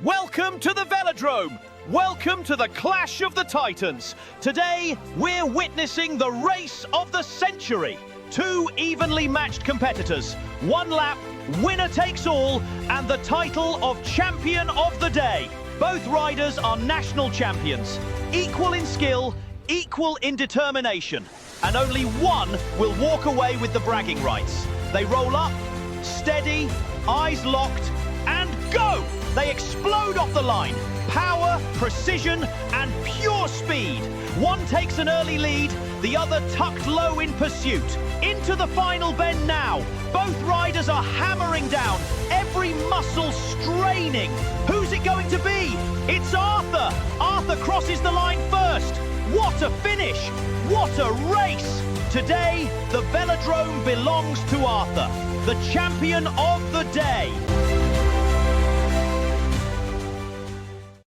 Welcome to the Velodrome. Welcome to the Clash of the Titans. Today, we're witnessing the race of the century. Two evenly matched competitors. One lap, winner takes all, and the title of Champion of the Day. Both riders are national champions. Equal in skill, equal in determination. And only one will walk away with the bragging rights. They roll up, steady, eyes locked, and go! They explode off the line. Power, precision, and pure speed. One takes an early lead, the other tucked low in pursuit. Into the final bend now. Both riders are hammering down, every muscle straining. Who's it going to be? It's Arthur. Arthur crosses the line first. What a finish! What a race! Today, the Velodrome belongs to Arthur, the champion of the day.